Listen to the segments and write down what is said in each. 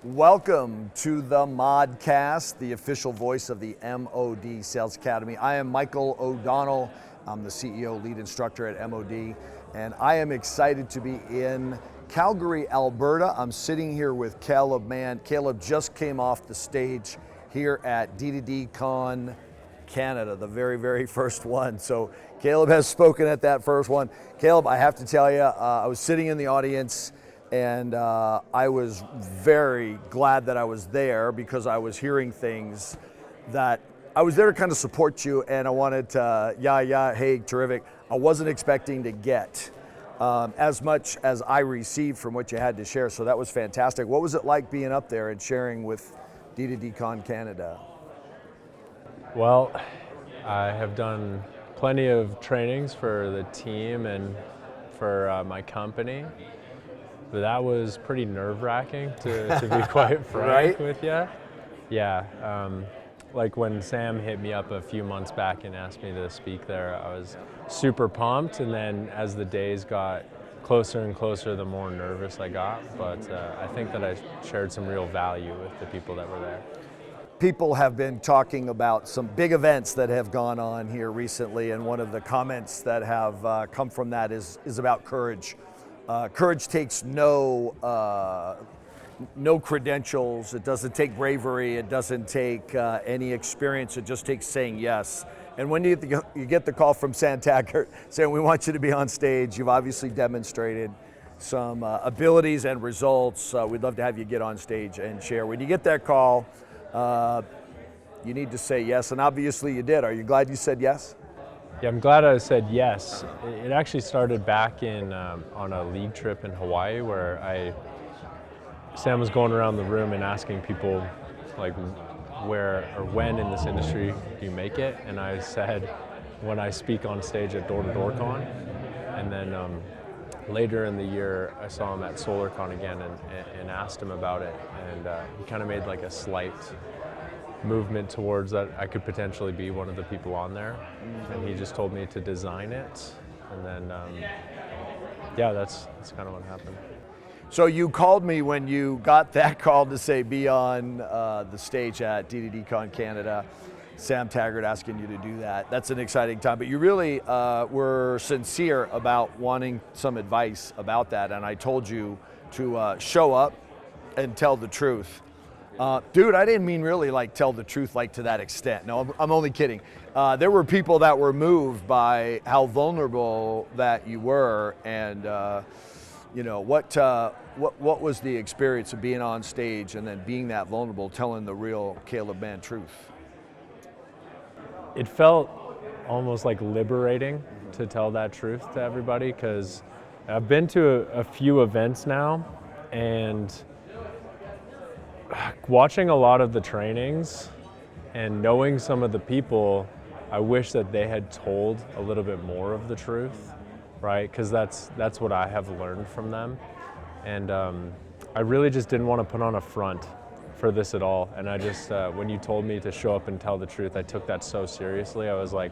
Welcome to the Modcast, the official voice of the MOD Sales Academy. I am Michael O'Donnell. I'm the CEO, lead instructor at MOD, and I am excited to be in Calgary, Alberta. I'm sitting here with Kaleb. Kaleb just came off the stage here at D2D Canada, the very, very first one. So Kaleb has spoken at that first one. Kaleb, I have to tell you, I was sitting in the audience and I was very glad that I was there because I was hearing things that I was there to kind of support you, and I wanted to, hey, terrific. I wasn't expecting to get as much as I received from what you had to share, so that was fantastic. What was it like being up there and sharing with D2D Canada? Well, I have done plenty of trainings for the team and for my company. But that was pretty nerve-wracking to be quite frank with you. Yeah, like when Sam hit me up a few months back and asked me to speak there, I was super pumped, and then as the days got closer and closer, the more nervous I got. But I think that I shared some real value with the people that were there. People have been talking about some big events that have gone on here recently, and one of the comments that have come from that is about courage. Courage takes no credentials. It doesn't take bravery. It doesn't take any experience. It just takes saying yes. And when you get the call from Sam Taggart saying, we want you to be on stage, you've obviously demonstrated some abilities and results. We'd love to have you get on stage and share. When you get that call, you need to say yes, and obviously you did. Are you glad you said yes? Yeah, I'm glad I said yes. It actually started back in on a league trip in Hawaii where Sam was going around the room and asking people like where or when in this industry do you make it? And I said when I speak on stage at Door to Door Con. And then later in the year I saw him at SolarCon again and asked him about it, and he kind of made like a slight movement towards that I could potentially be one of the people on there, and he just told me to design it, and then yeah, that's kind of what happened. So you called me when you got that call to say be on the stage at D2D Canada. Sam Taggart asking you to do that. That's an exciting time, but you really were sincere about wanting some advice about that, and I told you to show up and tell the truth. Dude, I didn't mean really like tell the truth like to that extent. No, I'm only kidding. There were people that were moved by how vulnerable that you were, and you know what was the experience of being on stage and then being that vulnerable, telling the real Kaleb truth? It felt almost like liberating to tell that truth to everybody, because I've been to a few events now, and watching a lot of the trainings and knowing some of the people, I wish that they had told a little bit more of the truth, right? Because that's what I have learned from them. And I really just didn't want to put on a front for this at all. And I just, when you told me to show up and tell the truth, I took that so seriously. I was like,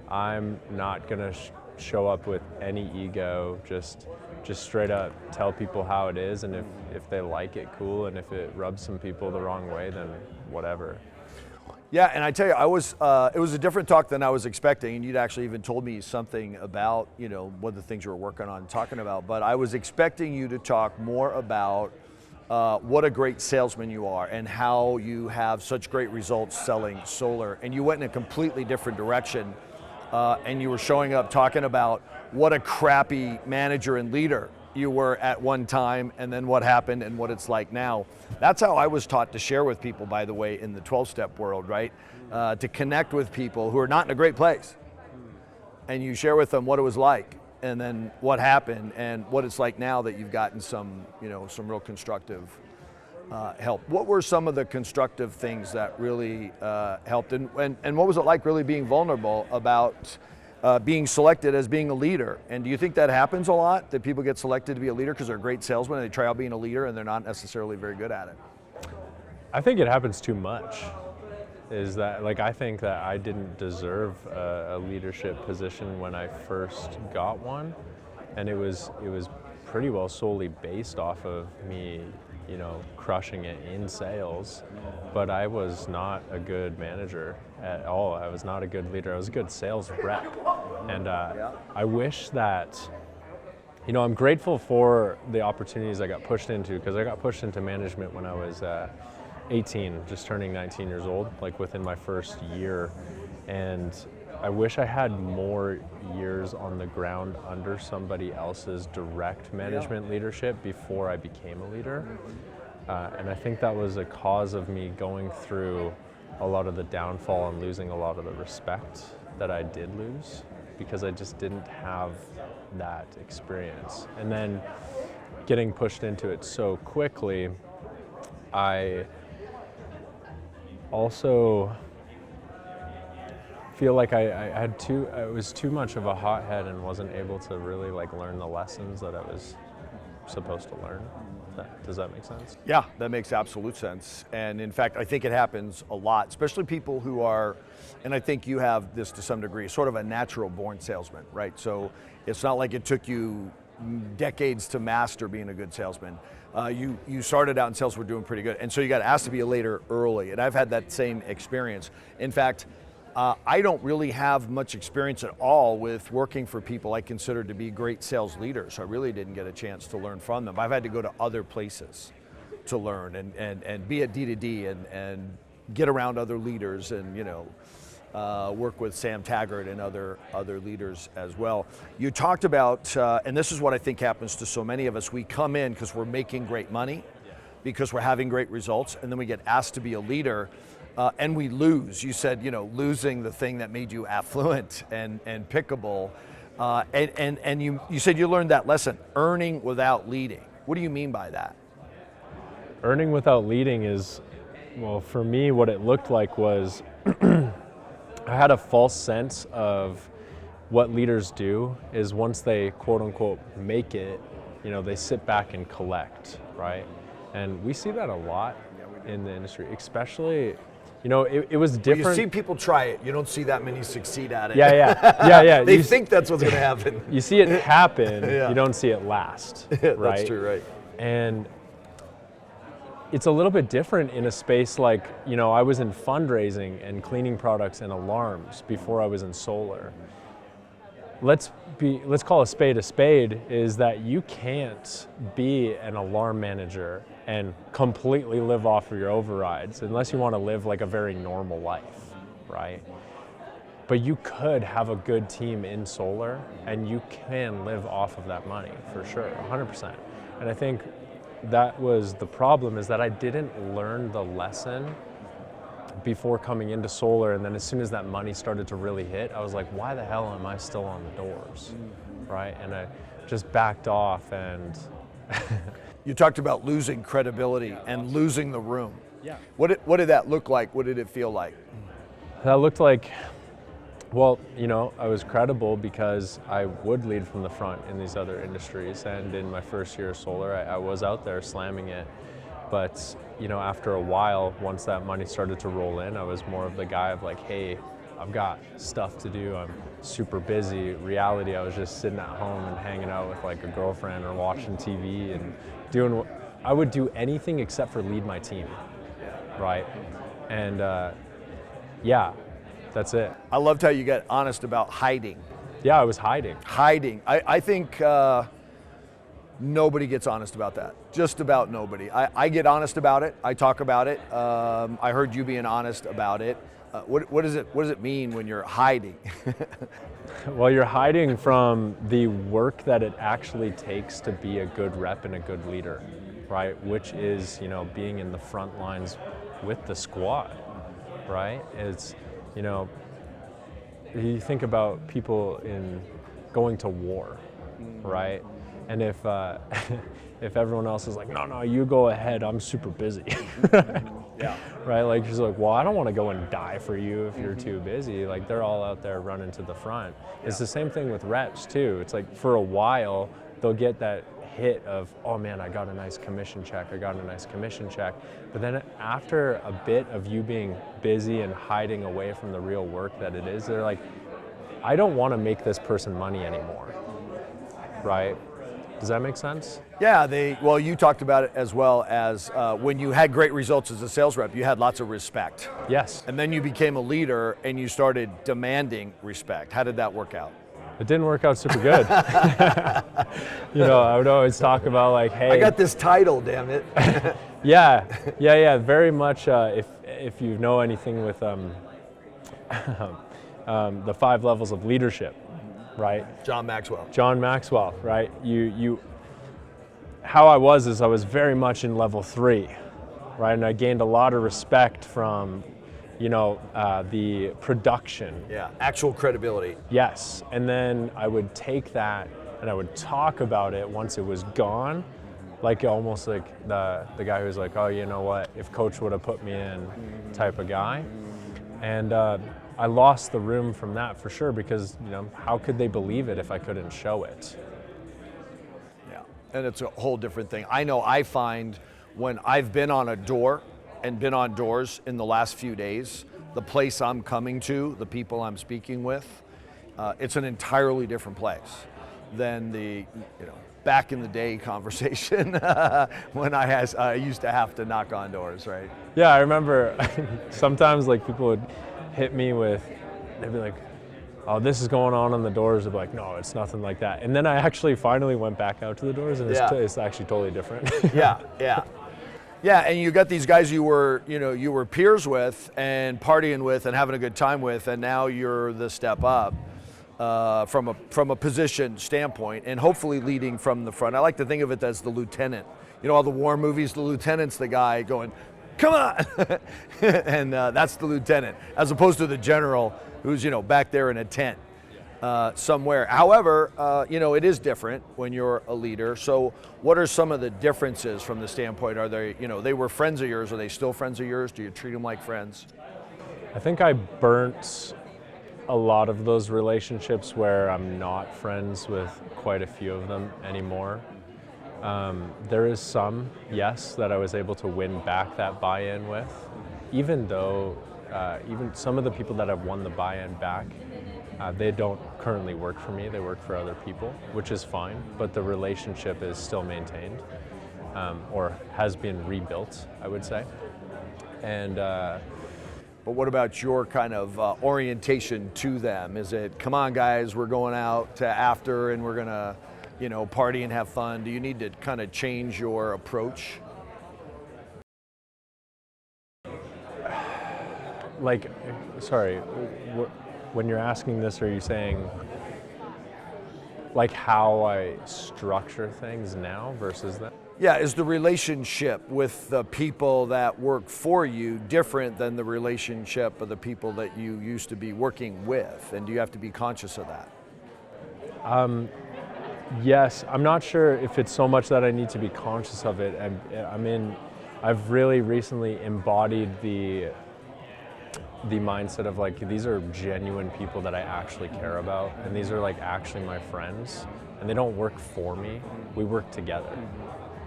I'm not gonna show up with any ego, just straight up tell people how it is, and if they like it, cool, and if it rubs some people the wrong way, then whatever. Yeah, and I tell you, it was a different talk than I was expecting, and you'd actually even told me something about, you know, what the things you were working on talking about, but I was expecting you to talk more about what a great salesman you are and how you have such great results selling solar, and you went in a completely different direction. And you were showing up talking about what a crappy manager and leader you were at one time, and then what happened and what it's like now. That's how I was taught to share with people, by the way, in the 12-step world, right? To connect with people who are not in a great place. And you share with them what it was like, and then what happened, and what it's like now that you've gotten some real constructive help. What were some of the constructive things that really helped, and what was it like really being vulnerable about being selected as being a leader? And do you think that happens a lot, that people get selected to be a leader because they're great salesmen and they try out being a leader and they're not necessarily very good at it? I think it happens too much. Is that, like, I think that I didn't deserve a leadership position when I first got one, and it was pretty well solely based off of me crushing it in sales, but I was not a good manager at all. I was not a good leader. I was a good sales rep. And I wish that, I'm grateful for the opportunities I got pushed into, because I got pushed into management when I was 18, just turning 19 years old, like within my first year. And I wish I had more years on the ground under somebody else's direct management leadership before I became a leader. And I think that was a cause of me going through a lot of the downfall and losing a lot of the respect that I did lose, because I just didn't have that experience. And then getting pushed into it so quickly, I also feel like I was too much of a hothead and wasn't able to really learn the lessons that I was supposed to learn. Does that make sense? Yeah, that makes absolute sense. And in fact, I think it happens a lot, especially people who are, and I think you have this to some degree, sort of a natural born salesman, right? So it's not like it took you decades to master being a good salesman. You started out in sales, were doing pretty good. And so you got asked to be a leader early. And I've had that same experience. In fact, I don't really have much experience at all with working for people I consider to be great sales leaders. So I really didn't get a chance to learn from them. I've had to go to other places to learn and be at D2D and get around other leaders and work with Sam Taggart and other leaders as well. You talked about, and this is what I think happens to so many of us, we come in because we're making great money, because we're having great results, and then we get asked to be a leader. And we lose. You said, losing the thing that made you affluent and pickable. And you said you learned that lesson, earning without leading. What do you mean by that? Earning without leading is, well, for me, what it looked like was I had a false sense of what leaders do is once they quote unquote make it, they sit back and collect, right? And we see that a lot in the industry, especially. It was different. Well, you see people try it. You don't see that many succeed at it. Yeah. They think that's what's going to happen. You see it happen. You don't see it last. Right? That's true, right? And it's a little bit different in a space like, I was in fundraising and cleaning products and alarms before I was in solar. Let's call a spade is that you can't be an alarm manager and completely live off of your overrides unless you want to live like a very normal life, right? But you could have a good team in solar and you can live off of that money for sure, 100%. And I think that was the problem, is that I didn't learn the lesson before coming into solar, and then as soon as that money started to really hit, I was like, why the hell am I still on the doors, right? And I just backed off. And you talked about losing credibility and losing the room. Yeah. What did that look like? What did it feel like? That looked like, well, I was credible because I would lead from the front in these other industries, and in my first year of solar, I was out there slamming it. But after a while, once that money started to roll in, I was more of the guy of like, hey, I've got stuff to do, I'm super busy. Reality, I was just sitting at home and hanging out with like a girlfriend or watching TV and I would do anything except for lead my team, right? And that's it. I loved how you got honest about hiding. Yeah, I was hiding. I think nobody gets honest about that. Just about nobody. I get honest about it. I talk about it. I heard you being honest about it. What does it mean when you're hiding? Well, you're hiding from the work that it actually takes to be a good rep and a good leader, right? Which is, being in the front lines with the squad, right? It's, you think about people in going to war, right? And if everyone else is like, no, you go ahead, I'm super busy. Yeah. Right? Like, she's like, well, I don't want to go and die for you if you're too busy. Like, they're all out there running to the front. Yeah. It's the same thing with reps too. It's like, for a while, they'll get that hit of, oh man, I got a nice commission check. But then after a bit of you being busy and hiding away from the real work that it is, they're like, I don't want to make this person money anymore, right? Does that make sense? Yeah, well, you talked about it as well as when you had great results as a sales rep, you had lots of respect. Yes. And then you became a leader and you started demanding respect. How did that work out? It didn't work out super good. I would always talk about like, hey. I got this title, damn it. Yeah. Very much. If you know anything with the 5 levels of leadership, right? John Maxwell, right? How I was very much in level 3, right? And I gained a lot of respect from, the production. Yeah, actual credibility. Yes, and then I would take that and I would talk about it once it was gone, like almost like the guy who's like, oh, you know what, if coach would have put me in type of guy. And I lost the room from that for sure, because how could they believe it if I couldn't show it? Yeah, and it's a whole different thing. I know I find when I've been on a door and been on doors in the last few days, the place I'm coming to, the people I'm speaking with, it's an entirely different place than the back in the day conversation when I used to have to knock on doors, right? Yeah, I remember sometimes like people would hit me with, they'd be like, oh, this is going on the doors. I'd be like, no, it's nothing like that. And then I actually finally went back out to the doors, and it's actually totally different. Yeah, and you got these guys you were peers with and partying with and having a good time with, and now you're the step up from a position standpoint, and hopefully leading from the front. I like to think of it as the lieutenant. All the war movies, the lieutenant's the guy going, come on, and that's the lieutenant, as opposed to the general who's back there in a tent somewhere. However, it is different when you're a leader. So what are some of the differences from the standpoint? Are they, they were friends of yours, are they still friends of yours? Do you treat them like friends? I think I burnt a lot of those relationships where I'm not friends with quite a few of them anymore. There is some, yes, that I was able to win back that buy-in with, even though even some of the people that I've won the buy-in back, they don't currently work for me, they work for other people, which is fine, but the relationship is still maintained, or has been rebuilt, I would say. And but what about your kind of orientation to them? Is it, come on guys, we're going out to after and we're gonna party and have fun? Do you need to kind of change your approach? Like, sorry, when you're asking this, are you saying like how I structure things now versus then? Yeah, is the relationship with the people that work for you different than the relationship of the people that you used to be working with? And do you have to be conscious of that? Yes, I'm not sure if it's so much that I need to be conscious of it. I've really recently embodied the mindset of like, these are genuine people that I actually care about, and these are like actually my friends, and they don't work for me, we work together,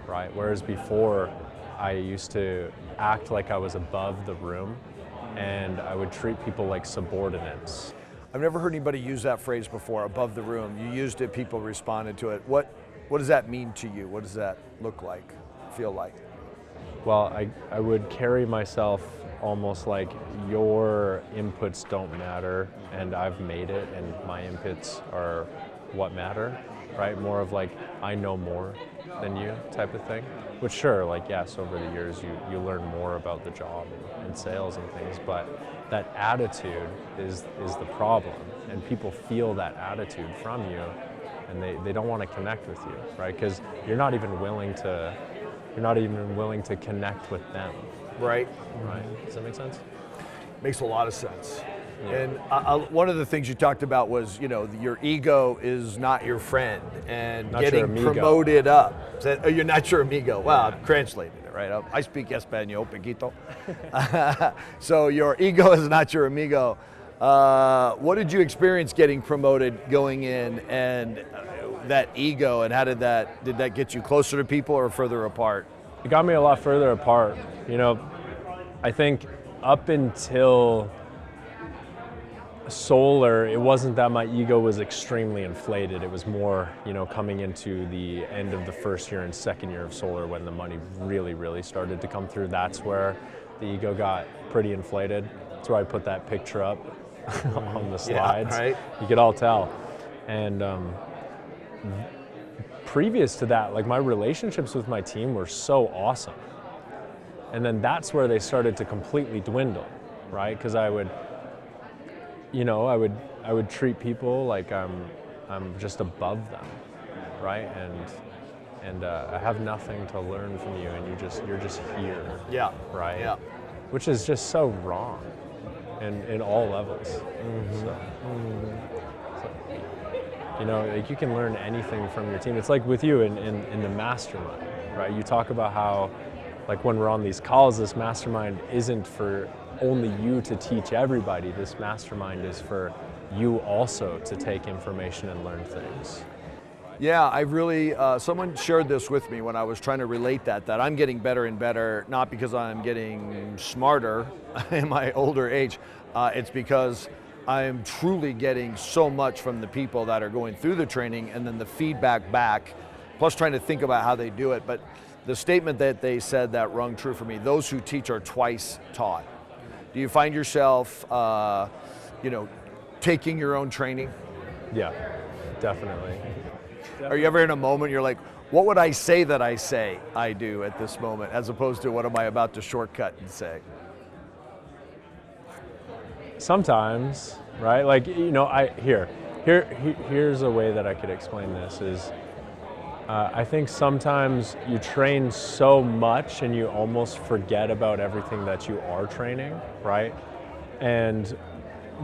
right? Whereas before, I used to act like I was above the room, and I would treat people like subordinates. I've never heard anybody use that phrase before, above the room. You used it, people responded to it. What does that mean to you? What does that look like, feel like? Well, I would carry myself almost like your inputs don't matter and I've made it and my inputs are what matter, right? More of like, I know more than you type of thing. Which sure, like yes, over the years you learn more about the job and sales and things, but that attitude is the problem, and people feel that attitude from you and they don't want to connect with you, right? Because you're not even willing to connect with them. Right. Does that make sense? Makes a lot of sense. Yeah. And one of the things you talked about was, your ego is not your friend, and Not getting your amigo. Promoted up. You're not your amigo. Well, I've translated it, right? I speak Espanol, poquito. So your ego is not your amigo. What did you experience getting promoted, going in, and that ego, and how did that get you closer to people or further apart? It got me a lot further apart. I think up until Solar, it wasn't that my ego was extremely inflated. It was more, coming into the end of the first year and second year of solar when the money really, really started to come through. That's where the ego got pretty inflated. That's where I put that picture up on the slides. Yeah, right. You could all tell. And previous to that, like my relationships with my team were so awesome. And then that's where they started to completely dwindle, right? Because I would treat people like I'm just above them, right? And I have nothing to learn from you, and you're just here, Yeah. right? Yeah. Which is just so wrong, in all levels. So, like you can learn anything from your team. It's like with you in the mastermind, right? You talk about how, like when we're on these calls, this mastermind isn't for only you to teach everybody. This mastermind is for you also to take information and learn things. Yeah, I really, someone shared this with me when I was trying to relate that I'm getting better and better, not because I'm getting smarter in my older age, it's because I am truly getting so much from the people that are going through the training and then the feedback back, plus trying to think about how they do it. But the statement that they said that rung true for me, those who teach are twice taught. Do you find yourself, taking your own training? Yeah, definitely. Are you ever in a moment you're like, what would I say that I say I do at this moment, as opposed to what am I about to shortcut and say? Sometimes, right? Like, here's a way that I could explain this is, I think sometimes you train so much and you almost forget about everything that you are training, right? And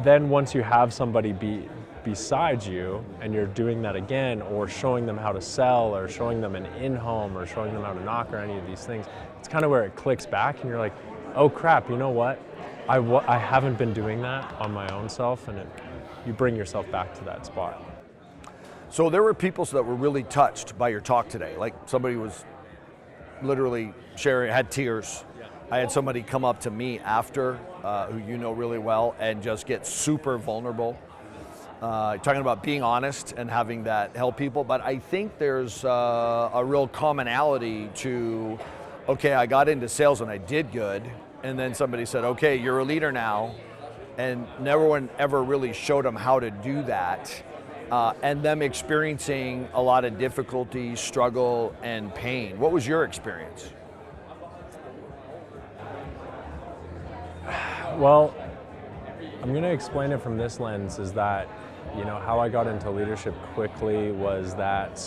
then once you have somebody beside you and you're doing that again, or showing them how to sell, or showing them an in-home, or showing them how to knock, or any of these things, it's kind of where it clicks back and you're like, oh crap, you know what? I haven't been doing that on my own self, and you bring yourself back to that spot. So there were people that were really touched by your talk today. Like somebody was literally sharing, had tears. Yeah. I had somebody come up to me after, who you know really well, and just get super vulnerable. Talking about being honest and having that help people. But I think there's a real commonality to, okay, I got into sales and I did good. And then somebody said, okay, you're a leader now. And no one ever really showed them how to do that. And them experiencing a lot of difficulty, struggle, and pain. What was your experience? Well, I'm going to explain it from this lens, is that, how I got into leadership quickly was that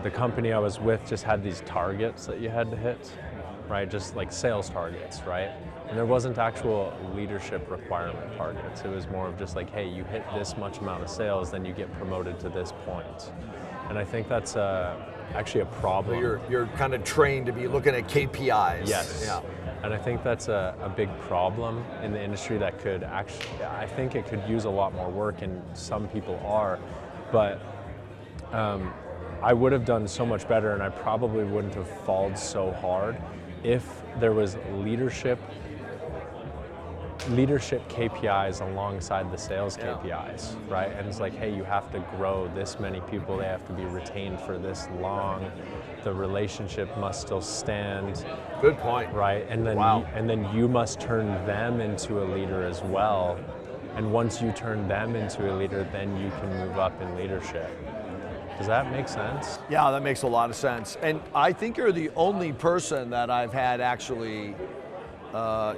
the company I was with just had these targets that you had to hit, right? Just like sales targets, right? And there wasn't actual leadership requirement targets. It was more of just like, hey, you hit this much amount of sales, then you get promoted to this point. And I think that's actually a problem. So you're kind of trained to be looking at KPIs. Yes. Yeah. And I think that's a big problem in the industry that could actually, I think it could use a lot more work, and some people are. But I would have done so much better, and I probably wouldn't have fallen so hard if there was leadership KPIs alongside the sales KPIs, right? And it's like, hey, you have to grow this many people, they have to be retained for this long, the relationship must still stand. Good point. Right, and then you must turn them into a leader as well. And once you turn them into a leader, then you can move up in leadership. Does that make sense? Yeah, that makes a lot of sense. And I think you're the only person that I've had actually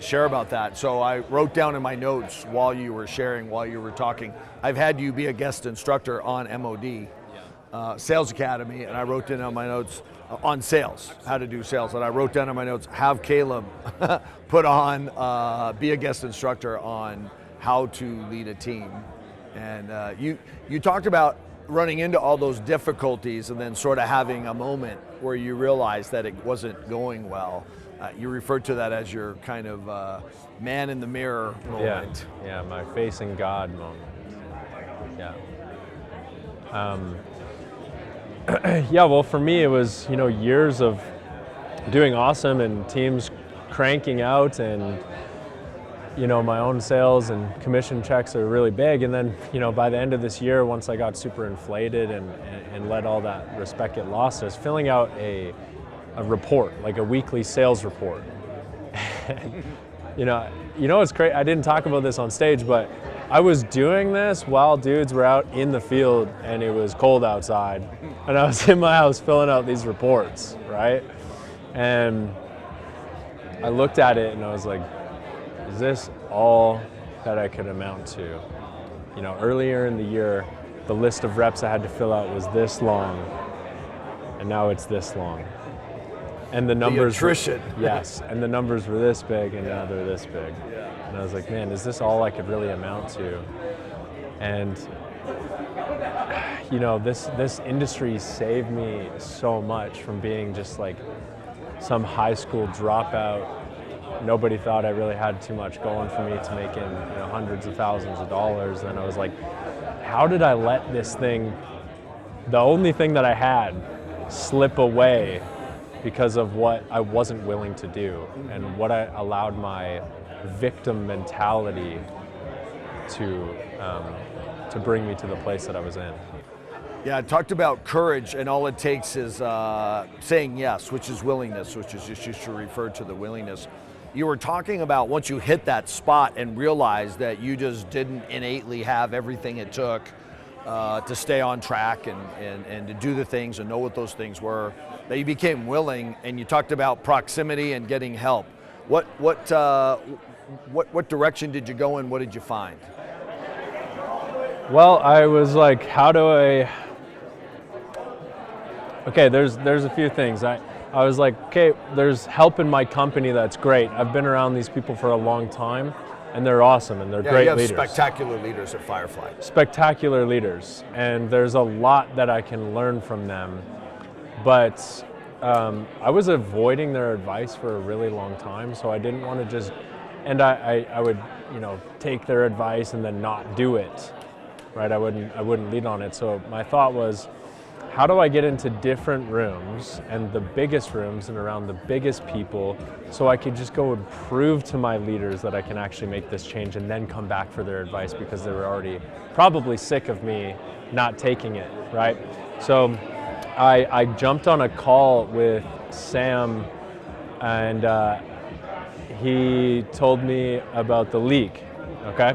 share about that. So I wrote down in my notes while you were sharing, while you were talking, I've had you be a guest instructor on MOD, Sales Academy, and I wrote down in my notes on sales, how to do sales. And I wrote down in my notes, have Kaleb put on, be a guest instructor on how to lead a team. And you talked about running into all those difficulties and then sort of having a moment where you realized that it wasn't going well. You referred to that as your kind of man in the mirror moment. Yeah, my facing God moment. Yeah. Yeah, well, for me, it was, years of doing awesome and teams cranking out and my own sales and commission checks are really big. And then, by the end of this year, once I got super inflated and let all that respect get lost, I was filling out a report, like a weekly sales report. It's great. I didn't talk about this on stage, but I was doing this while dudes were out in the field and it was cold outside. And I was in my house filling out these reports, right? And I looked at it and I was like, is this all that I could amount to? Earlier in the year, the list of reps I had to fill out was this long, and now it's this long. And the numbers, the attrition. Yes, and the numbers were this big, and now they're this big. Yeah. And I was like, man, is this all I could really amount to? And this industry saved me so much from being just like some high school dropout. Nobody thought I really had too much going for me to making hundreds of thousands of dollars. And I was like, how did I let this thing, the only thing that I had, slip away because of what I wasn't willing to do and what I allowed my victim mentality to bring me to the place that I was in. Yeah, I talked about courage, and all it takes is saying yes, which is willingness, which is just you should refer to the willingness. You were talking about once you hit that spot and realized that you just didn't innately have everything it took to stay on track and to do the things and know what those things were, that you became willing, and you talked about proximity and getting help. What direction did you go in? What did you find? Well, I was like, okay, there's a few things. I was like, okay, there's help in my company, that's great. I've been around these people for a long time, and they're awesome, and they're great you have leaders. Spectacular leaders at Firefly. Spectacular leaders, and there's a lot that I can learn from them. But I was avoiding their advice for a really long time, so I didn't want to just, and I would, take their advice and then not do it, right? I wouldn't lead on it. So my thought was, how do I get into different rooms and the biggest rooms and around the biggest people so I could just go and prove to my leaders that I can actually make this change and then come back for their advice because they were already probably sick of me not taking it, right? So I jumped on a call with Sam, and he told me about the league, okay?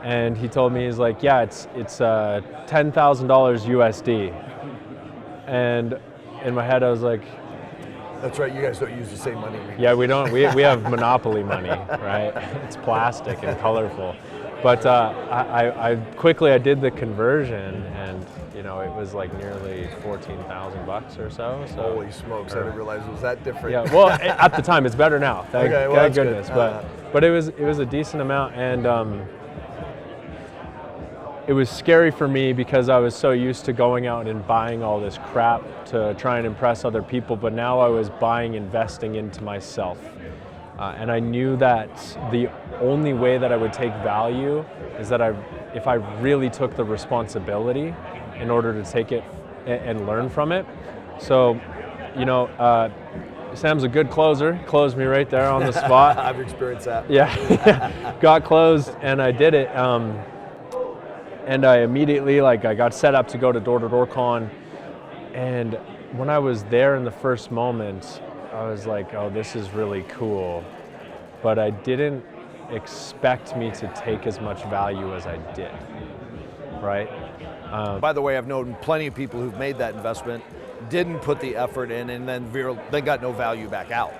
And he told me, he's like, yeah, it's $10,000 USD. And in my head, I was like, that's right, you guys don't use the same money. Yeah, we don't. We have monopoly money, right? It's plastic and colorful. But I quickly did the conversion, and it was like nearly $14,000 or so. Holy smokes! I didn't realize it was that different. Yeah, well, at the time, it's better now. Thank goodness. Good. But it was a decent amount, and it was scary for me because I was so used to going out and buying all this crap to try and impress other people, but now I was investing into myself. And I knew that the only way that I would take value is that if I really took the responsibility in order to take it and learn from it. So, Sam's a good closer. Closed me right there on the spot. I've experienced that. Yeah, got closed and I did it. And I immediately, I got set up to go to Door-to-Door Con. And when I was there in the first moment, I was like, oh, this is really cool. But I didn't expect me to take as much value as I did, right? By the way, I've known plenty of people who've made that investment, didn't put the effort in, and then they got no value back out.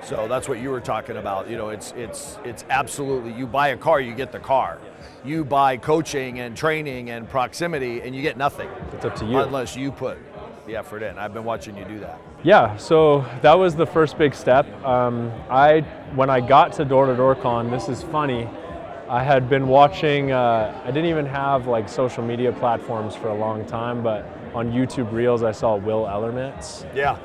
So that's what you were talking about. It's absolutely, you buy a car, you get the car. You buy coaching and training and proximity, and you get nothing. It's up to you. Unless you put the effort in. I've been watching you do that. Yeah, so that was the first big step. When I got to Door-to-Door Con, this is funny, I had been watching, I didn't even have social media platforms for a long time, but on YouTube Reels I saw Will Ellermitz. Yeah.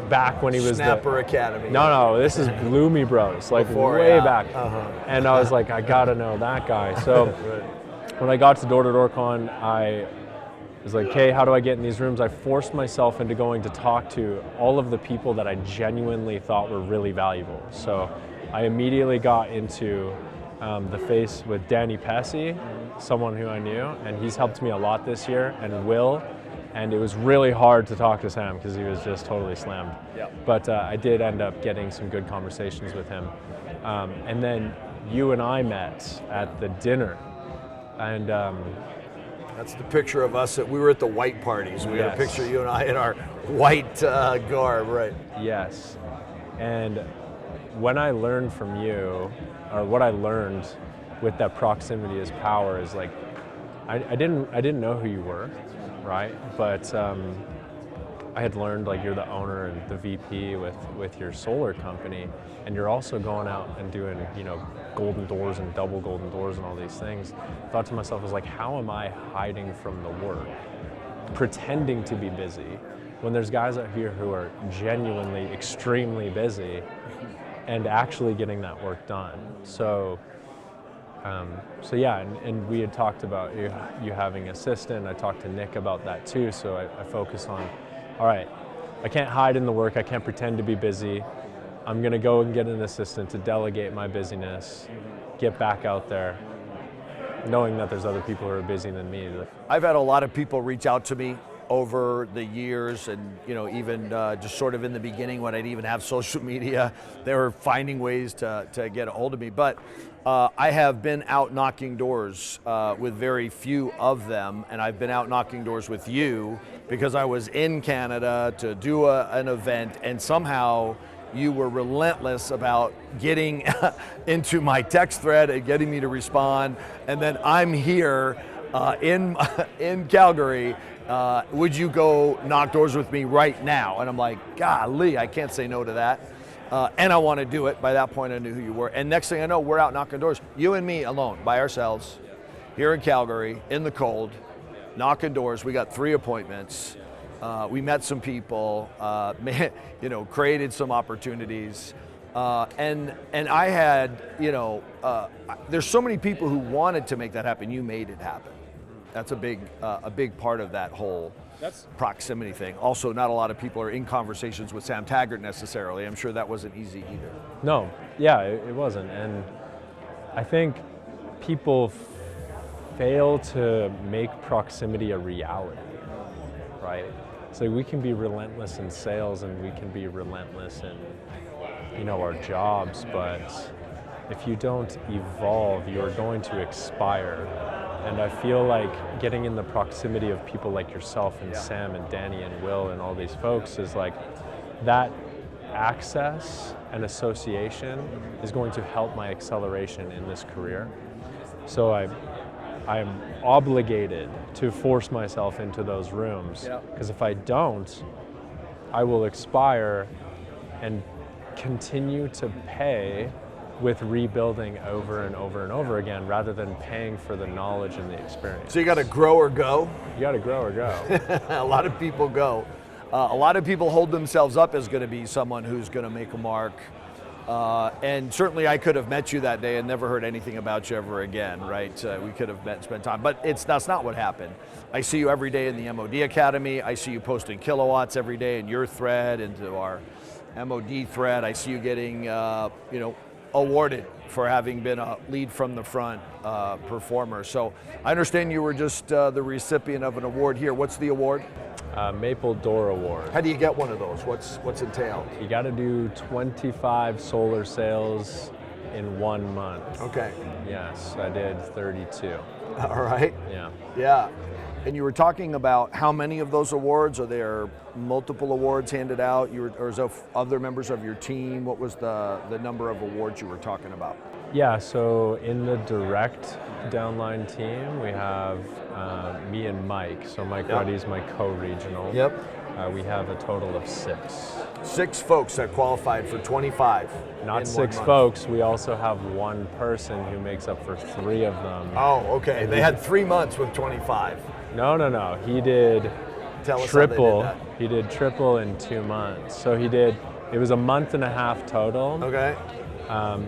Back when he was Snapper Academy. No, this is Gloomy Bros, Before, way yeah. back. Uh-huh. And I was like, I gotta know that guy. So Right. When I got to Door-to-Door Con, I was like, hey, how do I get in these rooms? I forced myself into going to talk to all of the people that I genuinely thought were really valuable. So I immediately got into the face with Danny Pesci, someone who I knew, and he's helped me a lot this year, and Will. And it was really hard to talk to Sam because he was just totally slammed. Yep. But I did end up getting some good conversations with him. And then you and I met at the dinner. And that's the picture of us. We were at the white parties. We got a Yes. picture of you and I in our white garb, right? yes. And when I learned from you, or what I learned with that proximity is power is like, I didn't know who you were, right? But I had learned like you're the owner and the VP with your solar company, and you're also going out and doing, you know, golden doors and double golden doors and all these things. I thought to myself, I was like, how am I hiding from the work, pretending to be busy, when there's guys out here who are genuinely extremely busy and actually getting that work done. So yeah, and we had talked about you having assistant. I talked to Nick about that too, so I focused on, all right, I can't hide in the work, I can't pretend to be busy. I'm gonna go and get an assistant to delegate my busyness, get back out there, knowing that there's other people who are busier than me. I've had a lot of people reach out to me over the years, and even just sort of in the beginning when I didn't even have social media, they were finding ways to get a hold of me. But I have been out knocking doors with very few of them, and I've been out knocking doors with you because I was in Canada to do an event, and somehow you were relentless about getting into my text thread and getting me to respond. And then I'm here in Calgary. Would you go knock doors with me right now? And I'm like, golly, I can't say no to that. And I want to do it. By that point, I knew who you were. And next thing I know, we're out knocking doors. You and me alone, by ourselves, here in Calgary, in the cold, knocking doors. We got 3 appointments. We met some people, created some opportunities. And I had, there's so many people who wanted to make that happen. You made it happen. That's a big part of that whole proximity thing. Also, not a lot of people are in conversations with Sam Taggart necessarily. I'm sure that wasn't easy either. No, yeah, it wasn't. And I think people fail to make proximity a reality, right? So we can be relentless in sales and we can be relentless in, our jobs, but if you don't evolve, you're going to expire. And I feel like getting in the proximity of people like yourself and Sam and Danny and Will and all these folks is like that access and association is going to help my acceleration in this career. So I'm obligated to force myself into those rooms, because if I don't, I will expire and continue to pay with rebuilding over and over and over again, rather than paying for the knowledge and the experience. So you got to grow or go? You got to grow or go. A lot of people go. A lot of people hold themselves up as going to be someone who's going to make a mark. And certainly I could have met you that day and never heard anything about you ever again, right? We could have met and spent time, but that's not what happened. I see you every day in the MOD Academy. I see you posting kilowatts every day in your thread, into our MOD thread. I see you getting, awarded for having been a lead from the front performer. So I understand you were just the recipient of an award here. What's the award? Maple Door Award. How do you get one of those? What's entailed? You got to do 25 solar sales in 1 month. Okay. Yes, I did 32. All right. Yeah. Yeah. And you were talking about how many of those awards? Are there multiple awards handed out? Or is there other members of your team? What was the number of awards you were talking about? Yeah, so in the direct downline team, we have me and Mike. So Mike Ruddy's my co-regional. Yep. We have a total of 6. 6 folks that qualified for 25. Not 6 folks. We also have one person who makes up for 3 of them. Oh, okay. They had 3 months with 25. No. He did triple. He did triple in 2 months. So it was a month and a half total. Okay.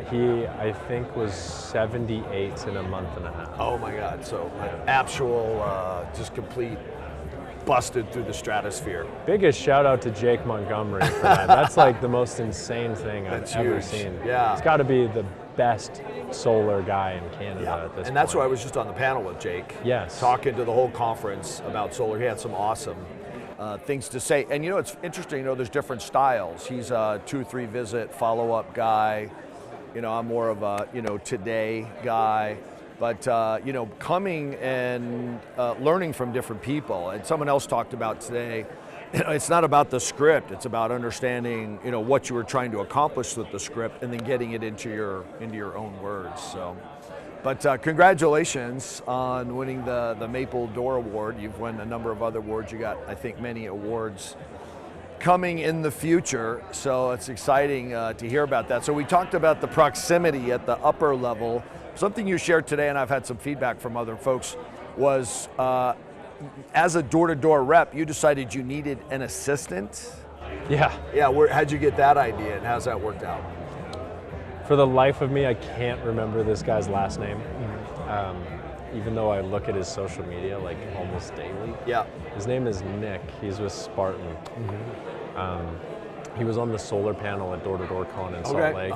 He, I think, was 78 in a month and a half. Oh my God, so actual, just complete busted through the stratosphere. Biggest shout out to Jake Montgomery for that. That's like the most insane thing I've ever seen. Yeah. It's got to be the best solar guy in Canada at this point. And that's why I was just on the panel with Jake. Yes. Talking to the whole conference about solar. He had some awesome things to say. And it's interesting, there's different styles. He's a 2-3 visit follow-up guy. I'm more of a, today guy. But, coming and learning from different people. And someone else talked about today, it's not about the script. It's about understanding, what you were trying to accomplish with the script and then getting it into your own words. So, but congratulations on winning the Maple Door Award. You've won a number of other awards. You got, I think, many awards coming in the future. So it's exciting to hear about that. So we talked about the proximity at the upper level. Something you shared today, and I've had some feedback from other folks, was as a door-to-door rep, you decided you needed an assistant. Yeah. Yeah, how'd you get that idea and how's that worked out? For the life of me, I can't remember this guy's last name. Even though I look at his social media like almost daily. Yeah. His name is Nick. He's with Spartan. He was on the solar panel at Door to Door Con in Salt Lake.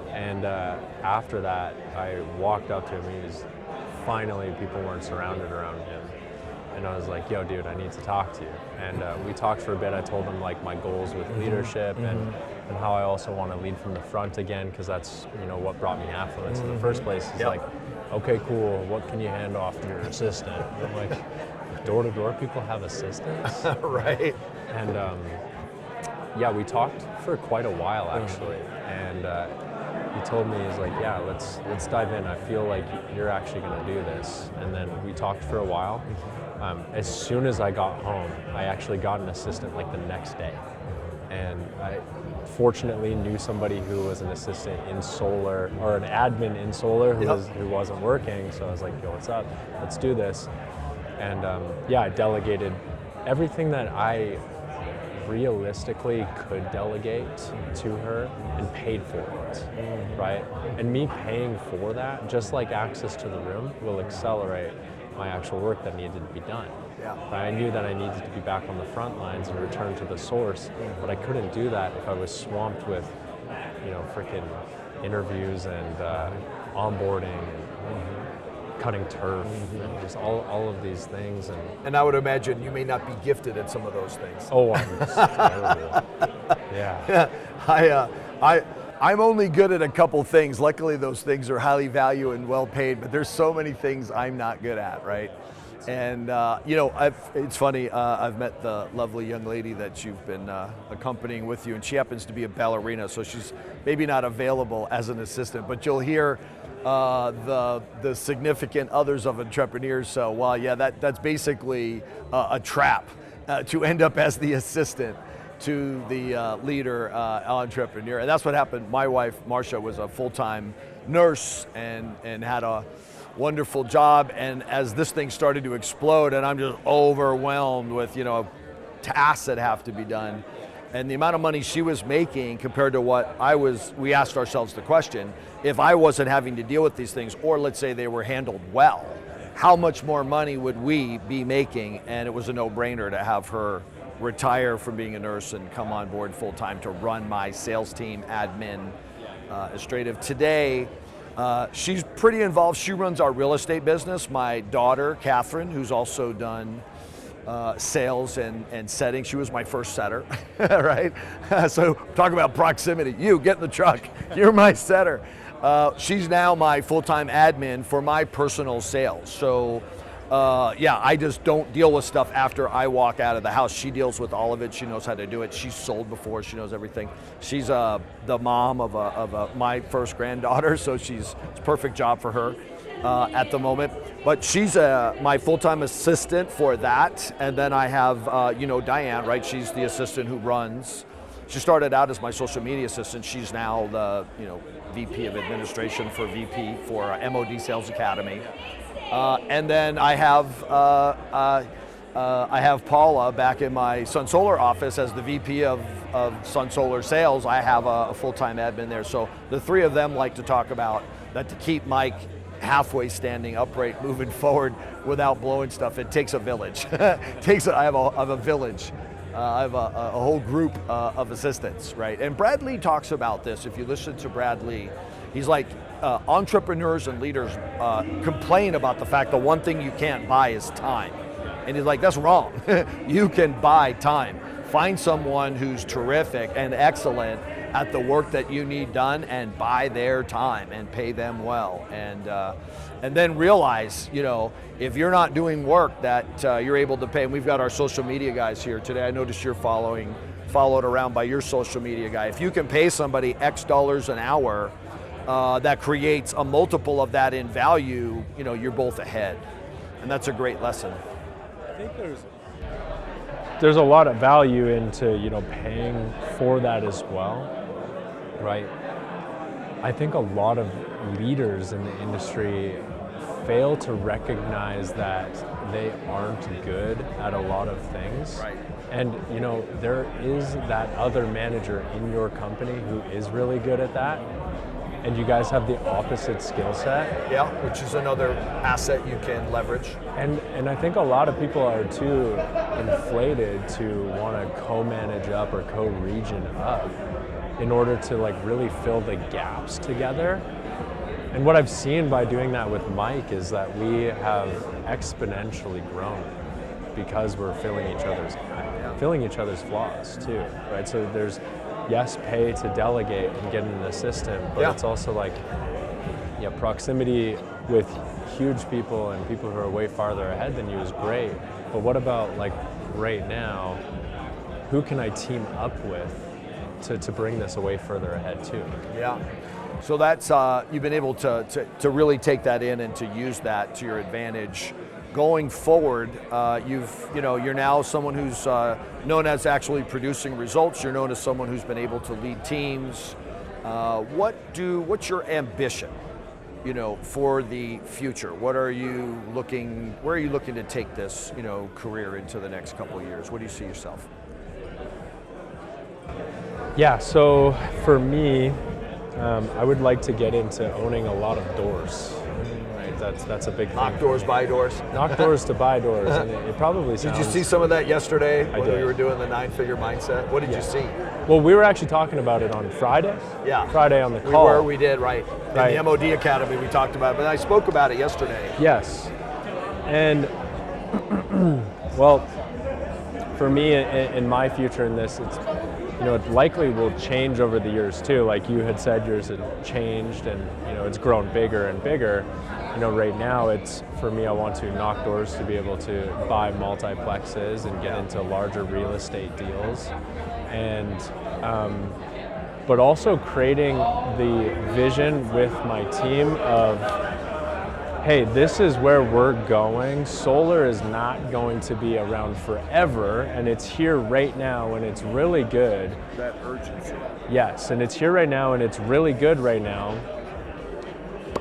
And after that, I walked up to him. Finally, people weren't surrounded around him. And I was like, yo, dude, I need to talk to you. And we talked for a bit. I told him like my goals with leadership and how I also want to lead from the front again, because that's what brought me affluence in the first place. He's like, okay, cool. What can you hand off to your assistant? And I'm like, door-to-door people have assistants? Right. And yeah, we talked for quite a while actually. And he told me, he's like, yeah, let's dive in. I feel like you're actually going to do this. And then we talked for a while. As soon as I got home, I actually got an assistant like the next day. And I fortunately knew somebody who was an assistant in solar, or an admin in solar who wasn't working. So I was like, yo, what's up? Let's do this. And yeah, I delegated everything that I realistically could delegate to her and paid for it, right? And me paying for that, just like access to the room, will accelerate my actual work that needed to be done. Yeah. Right? I knew that I needed to be back on the front lines and return to the source, but I couldn't do that if I was swamped with, freaking interviews and onboarding and cutting turf and just all of these things. And I would imagine you may not be gifted at some of those things. Oh, I'm just terrible. Yeah. I'm only good at a couple things. Luckily, those things are highly valued and well paid, but there's so many things I'm not good at, right? And, it's funny, I've met the lovely young lady that you've been accompanying with you, and she happens to be a ballerina, so she's maybe not available as an assistant, but you'll hear the significant others of entrepreneurs. So, well, yeah, that's basically a trap to end up as the assistant to the leader entrepreneur. And that's what happened. My wife, Marcia, was a full-time nurse and had a wonderful job. And as this thing started to explode, and I'm just overwhelmed with, tasks that have to be done, and the amount of money she was making compared to what we asked ourselves the question, if I wasn't having to deal with these things, or let's say they were handled well, how much more money would we be making? And it was a no-brainer to have her retire from being a nurse and come on board full-time to run my sales team, admin, administrative. Today, she's pretty involved. She runs our real estate business. My daughter, Catherine, who's also done sales and setting. She was my first setter, right? So talk about proximity. You, get in the truck. You're my setter. She's now my full-time admin for my personal sales. So yeah, I just don't deal with stuff after I walk out of the house. She deals with all of it. She knows how to do it. She's sold before. She knows everything. She's the mom of my first granddaughter, so it's a perfect job for her at the moment. But she's my full-time assistant for that. And then I have, Diane, right? She's the assistant who runs. She started out as my social media assistant. She's now the, VP of administration for VP for MOD Sales Academy. And then I have Paula back in my Sun Solar office as the VP of Sun Solar Sales. I have a full-time admin there. So the three of them like to talk about that to keep Mike halfway standing upright, moving forward without blowing stuff. It takes a village. I have a village. I have a whole group of assistants, right? And Brad Lee talks about this. If you listen to Brad Lee, He's like, entrepreneurs and leaders complain about the fact the one thing you can't buy is time. And he's like, that's wrong. You can buy time. Find someone who's terrific and excellent at the work that you need done and buy their time and pay them well. And then realize, if you're not doing work that you're able to pay, and we've got our social media guys here today. I noticed you're followed around by your social media guy. If you can pay somebody X dollars an hour, that creates a multiple of that in value, you're both ahead. And that's a great lesson. I think there's a lot of value into, paying for that as well, right? I think a lot of leaders in the industry fail to recognize that they aren't good at a lot of things. Right. And there is that other manager in your company who is really good at that, and you guys have the opposite skill set. Yeah, which is another asset you can leverage. And I think a lot of people are too inflated to want to co-manage up or co-region up in order to really fill the gaps together. And what I've seen by doing that with Mike is that we have exponentially grown because we're filling each other's flaws too, right? So there's, yes, pay to delegate and get in the system, but it's also proximity with huge people and people who are way farther ahead than you is great. But what about right now, who can I team up with to bring this away further ahead too? Yeah. So that's, you've been able to really take that in and to use that to your advantage. Going forward, you're now someone who's known as actually producing results. You're known as someone who's been able to lead teams. What's your ambition, for the future? Where are you looking to take this, career into the next couple of years? What do you see yourself? Yeah, so for me, I would like to get into owning a lot of doors. Right, that's a big thing. Knock doors, buy doors. Knock doors to buy doors, and it probably sounds. Did you see some of that yesterday when did. we were doing the 9-figure mindset? What did you see? Well, we were actually talking about it on Friday. Yeah. Friday on the call. We did, right. In the MOD Academy we talked about it, but I spoke about it yesterday. Yes. And, well, for me, in my future in this, it's, it likely will change over the years too. Like you had said, yours had changed and, it's grown bigger and bigger. Right now it's, for me, I want to knock doors to be able to buy multiplexes and get into larger real estate deals. And, but also creating the vision with my team of, hey, this is where we're going. Solar is not going to be around forever, and it's here right now, and it's really good. That urgency. Yes, and it's here right now, and it's really good right now.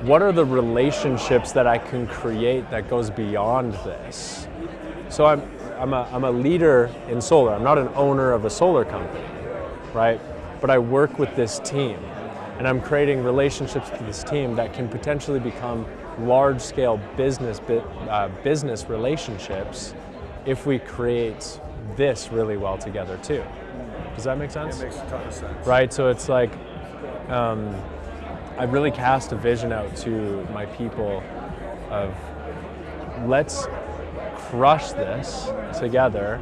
What are the relationships that I can create that goes beyond this? So I'm a leader in solar. I'm not an owner of a solar company, right? But I work with this team, and I'm creating relationships with this team that can potentially become large-scale business relationships if we create this really well together too. Does that make sense? It makes a ton of sense. Right, so it's like, I really cast a vision out to my people of let's crush this together.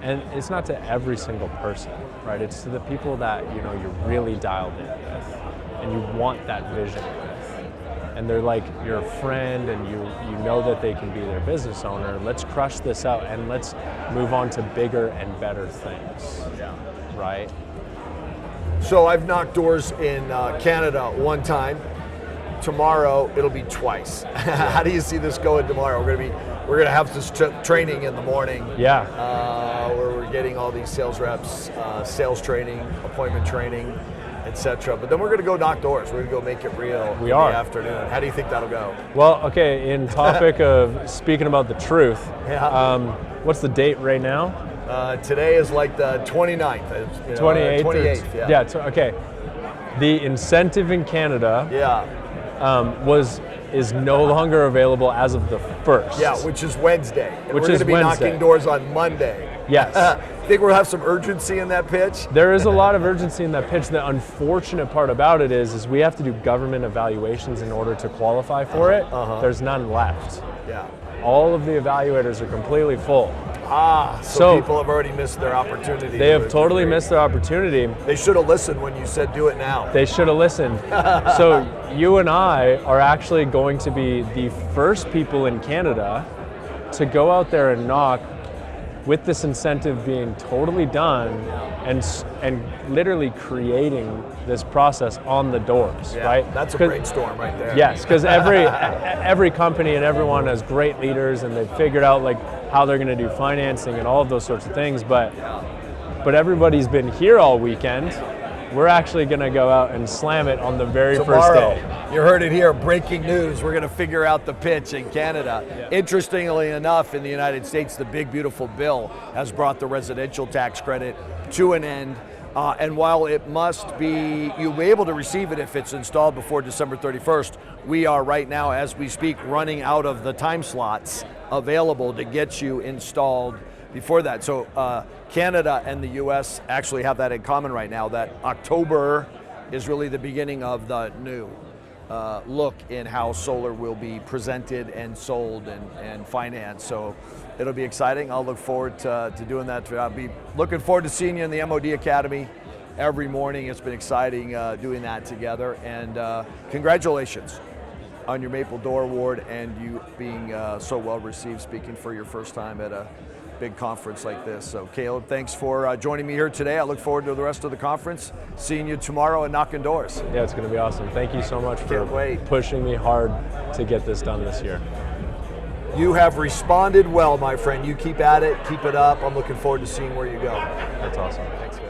And it's not to every single person, right? It's to the people that, you're really dialed in with and you want that vision with. And they're like your friend and you know that they can be their business owner. Let's crush this out and let's move on to bigger and better things, right? So I've knocked doors in Canada one time. Tomorrow it'll be twice. How do you see this going tomorrow? We're gonna have this training in the morning. Yeah. Where we're getting all these sales reps, sales training, appointment training, etc. But then we're gonna go knock doors. We're gonna go make it real in the afternoon. How do you think that'll go? Well, okay. In topic of speaking about the truth, what's the date right now? Today is like the 29th. 28th. 28th. Yeah. Okay. The incentive in Canada. Is no longer available as of the 1st. Yeah, which is Wednesday. We're going to be knocking doors on Monday. Yes. Think we'll have some urgency in that pitch? There is a lot of urgency in that pitch. The unfortunate part about it is we have to do government evaluations in order to qualify for it. There's none left. Yeah. All of the evaluators are completely full. So people have already missed their opportunity. They have totally missed their opportunity. They should have listened when you said do it now. They should have listened. So you and I are actually going to be the first people in Canada to go out there and knock, with this incentive being totally done, and literally creating this process on the doors, right? That's a brainstorm right there. Yes, because every company and everyone has great leaders, and they've figured out like how they're going to do financing and all of those sorts of things. But everybody's been here all weekend. We're actually going to go out and slam it on the very first day. You heard it here, breaking news. We're going to figure out the pitch in Canada. Yeah. Interestingly enough, in the United States, the big beautiful bill has brought the residential tax credit to an end. And while it must be, you'll be able to receive it if it's installed before December 31st, we are right now, as we speak, running out of the time slots available to get you installed before that. So Canada and the US actually have that in common right now, that October is really the beginning of the new look in how solar will be presented and sold and financed. So it'll be exciting. I'll look forward to doing that. I'll be looking forward to seeing you in the MOD Academy every morning. It's been exciting doing that together. And congratulations on your Maple Door Award and you being so well received, speaking for your first time at a big conference like this. So Kaleb, thanks for joining me here today. I look forward to the rest of the conference, seeing you tomorrow and knocking doors. Yeah, it's going to be awesome. Thank you so much for pushing me hard to get this done this year. You have responded well, my friend. You keep at it, keep it up. I'm looking forward to seeing where you go. That's awesome. Thanks, man.